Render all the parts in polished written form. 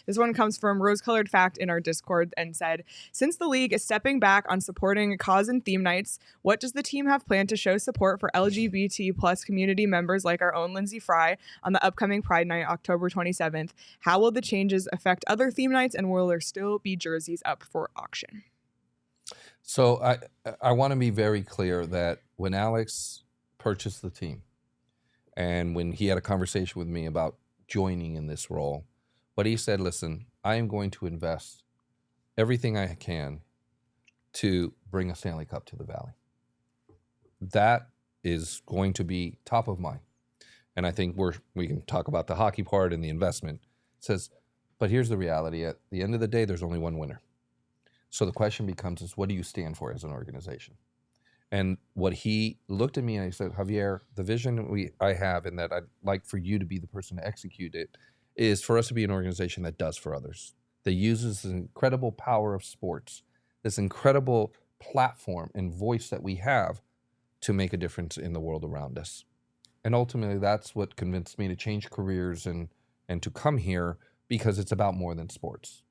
This one comes from Rose Colored Fact in our Discord and said, since the league is stepping back on supporting cause and theme nights, what does the team have planned to show support for LGBT plus community members like our own Lindsay Fry on the upcoming Pride Night, October 27th? How will the changes affect other theme nights, and will there still be jerseys up for auction? So I want to be very clear that when Alex purchased the team and when he had a conversation with me about joining in this role, what he said, listen, I am going to invest everything I can to bring a Stanley Cup to the Valley. That is going to be top of mind. And I think we can talk about the hockey part and the investment. It says, but here's the reality. At the end of the day, there's only one winner. So the question becomes is, what do you stand for as an organization? And what he looked at me and he said, Javier, the vision I have and that I'd like for you to be the person to execute it is for us to be an organization that does for others, that uses the incredible power of sports, this incredible platform and voice that we have to make a difference in the world around us. And ultimately, that's what convinced me to change careers and to come here, because it's about more than sports.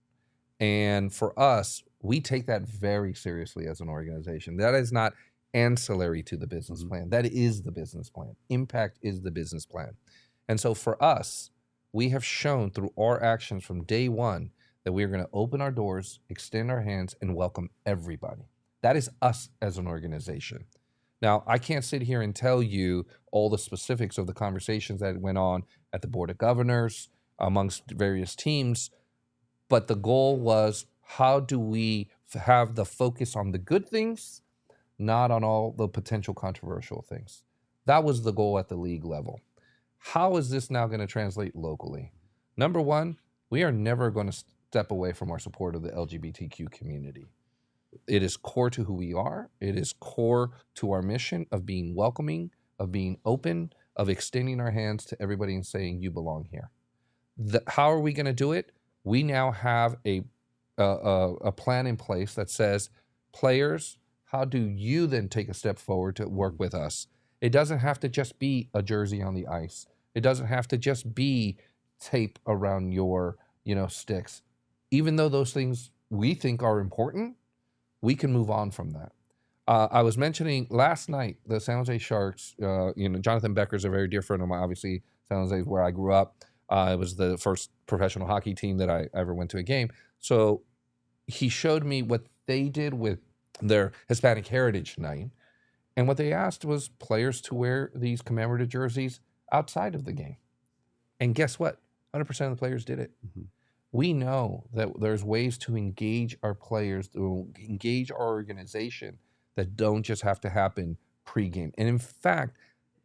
And for us, we take that very seriously as an organization. That is not ancillary to the business plan. That is the business plan. Impact is the business plan. And so for us, we have shown through our actions from day one that we are going to open our doors, extend our hands, and welcome everybody. That is us as an organization. Now, I can't sit here and tell you all the specifics of the conversations that went on at the Board of Governors amongst various teams, but the goal was, how do we have the focus on the good things, not on all the potential controversial things? That was the goal at the league level. How is this now going to translate locally? Number one, we are never going to step away from our support of the LGBTQ community. It is core to who we are. It is core to our mission of being welcoming, of being open, of extending our hands to everybody and saying, you belong here. How are we going to do it? We now have a plan in place that says, players, how do you then take a step forward to work with us? It doesn't have to just be a jersey on the ice. It doesn't have to just be tape around your, sticks. Even though those things we think are important, we can move on from that. I was mentioning last night, the San Jose Sharks, Jonathan Becker's a very dear friend of mine. Obviously, San Jose is where I grew up. It was the first professional hockey team that I ever went to a game. So he showed me what they did with their Hispanic Heritage Night. And what they asked was players to wear these commemorative jerseys outside of the game. And guess what? 100% of the players did it. Mm-hmm. We know that there's ways to engage our players, to engage our organization that don't just have to happen pregame. And in fact,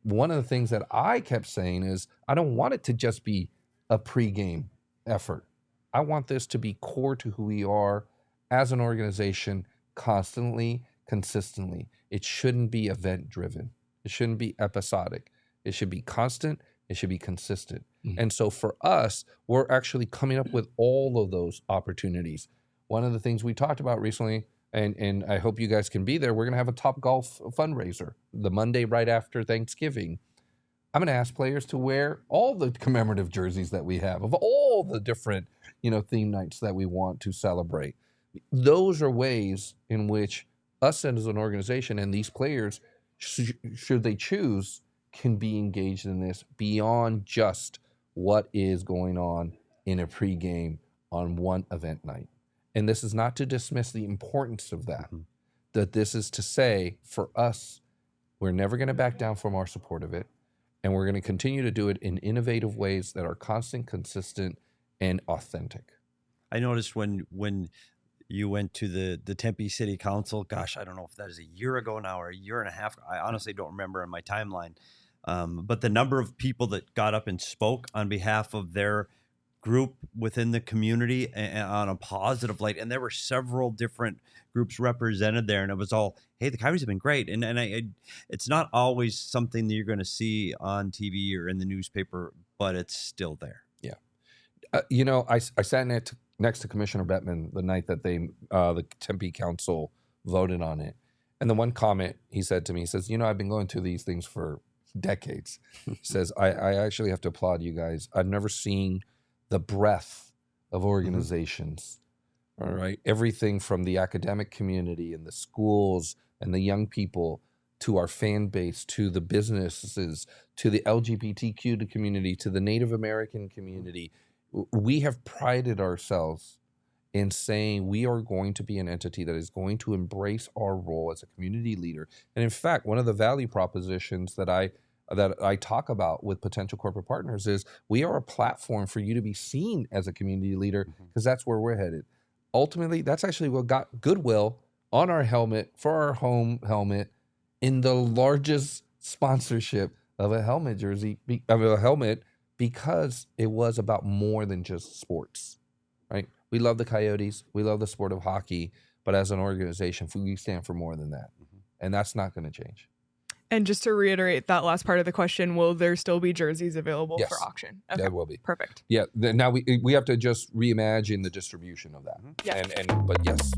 one of the things that I kept saying is, I don't want it to just be a pregame effort. I want this to be core to who we are as an organization, constantly, consistently. It shouldn't be event-driven. It shouldn't be episodic. It should be constant. It should be consistent. Mm-hmm. And so for us, we're actually coming up with all of those opportunities. One of the things we talked about recently, and I hope you guys can be there, we're going to have a Topgolf fundraiser the Monday right after Thanksgiving. I'm going to ask players to wear all the commemorative jerseys that we have of all the different, theme nights that we want to celebrate. Those are ways in which us as an organization and these players, should they choose, can be engaged in this beyond just what is going on in a pregame on one event night. And this is not to dismiss the importance of that, mm-hmm. that this is to say, for us, we're never going to back down from our support of it. And we're going to continue to do it in innovative ways that are constant, consistent, and authentic. I noticed when you went to the Tempe City Council, gosh, I don't know if that is a year ago now or a year and a half. I honestly don't remember in my timeline. But the number of people that got up and spoke on behalf of their group within the community and on a positive light, and there were several different groups represented there, and it was all, hey, the Coyotes have been great. And it's not always something that you're going to see on TV or in the newspaper, but it's still there. Yeah. I sat next to Commissioner Bettman the night that the Tempe Council voted on it. And the one comment he said to me, he says, I've been going through these things for decades. He says, I actually have to applaud you guys. I've never seen the breadth of organizations. All right. Everything from the academic community and the schools and the young people to our fan base, to the businesses, to the LGBTQ community, to the Native American community. We have prided ourselves in saying we are going to be an entity that is going to embrace our role as a community leader. And in fact, one of the value propositions that I talk about with potential corporate partners is we are a platform for you to be seen as a community leader, because that's where we're headed. Ultimately, that's actually what got Goodwill on our helmet, for our home helmet, in the largest sponsorship of a helmet jersey, of a helmet, because it was about more than just sports, right? We love the Coyotes, we love the sport of hockey, but as an organization, we stand for more than that. And that's not going to change. And just to reiterate that last part of the question, will there still be jerseys available Yes, for auction? Okay. there will be. Perfect. Yeah. Now we have to just reimagine the distribution of that. Yeah. But yes.